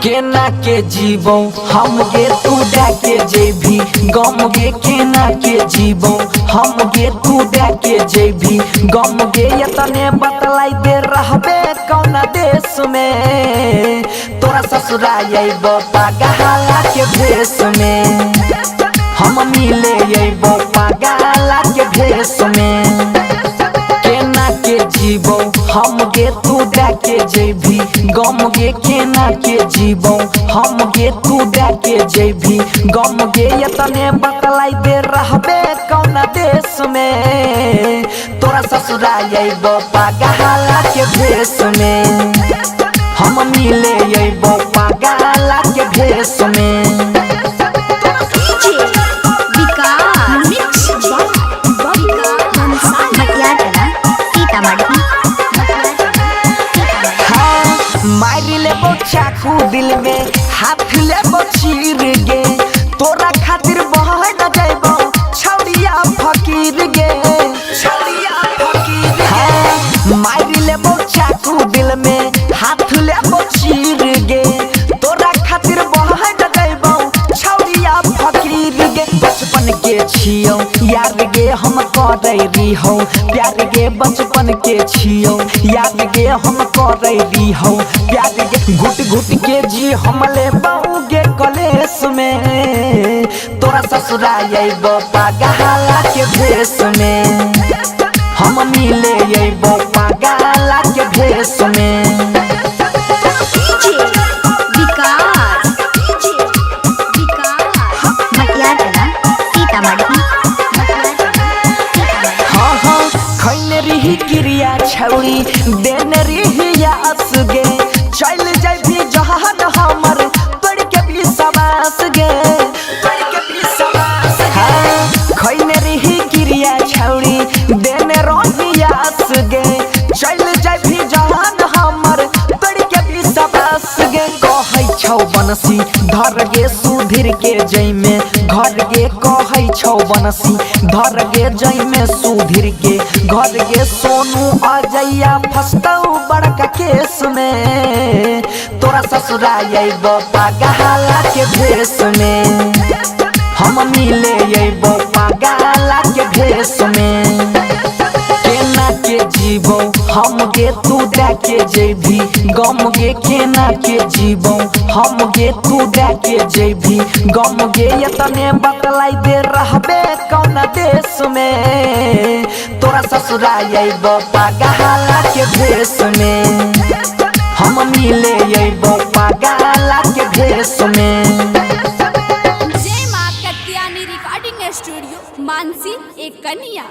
केना के जीवो हम गे तू डाके जेभी गम गे केना के जीवो हम गे तू डाके जेभी गम गे यतने बतलाई दे रहबे कौन देश में तोरा ससुराल अइबो पागला के भेष में हम मिले अइबो पागला के भेष में केना के जीवो हम गे तू डाके जेभी गम गे केना के जीवो हम गे तू डाके जेभी गम गे यतने बतलाई दे रहबे कौन देश में तोरा ससुराल अइबो पागला के भेष में हम मिले अइबो पागला के भेष में। मारी लेबो चाकू दिल में हाथ लेबो चीर गे तोरा खातिर बह न जाइबो छौड़िया फकीर गे छौड़िया फकीर गे मारी लेबो चाकू दिल में हाथ लेबो चीर गे तोरा खातिर बह न जाइबो छौड़िया फकीर गे बचपन के छियो यार गे हम करे रही प्यार गे बचपन के छियो याद गे हम करे रही प्यार गे घुट घुट के जी हम ले बहु गे कलेश में तोरा ससुराल अइबो पागला के भेष में हम मिले अइबो पागला के भेष में। क्रिया छौड़ी देन रियास गे चल जाबी जहान हमर पड़ के विश्वास गे पड़ के विश्वास गे खैने रही क्रिया छौड़ी देन रियास गे चल जाबी जहान हमर पड़ के विश्वास गे कहै छौ बनसी धर गे सुधीर के जइमे घर गे कहै छौ बनसी धर गे जइमे सुधीर के घर गे सोनू अजैया फसतौ बड़का केस में तोरा ससुराल अइबो पागला के भेष में हम मिले अइबो पागला के भेष में केना के जीवो हम गे तू डाके जेभी गम गे केना के जीवो हम गे तू डाके जेभी गम गे यतने बतलाई दे रहबे कौन देश में तोरा ससुराल अइबो पागला के भेष में हम मिले अइबो पागला के भेष में। जय मां कत्यानी रिकॉर्डिंग स्टूडियो मानसी एक कन्या।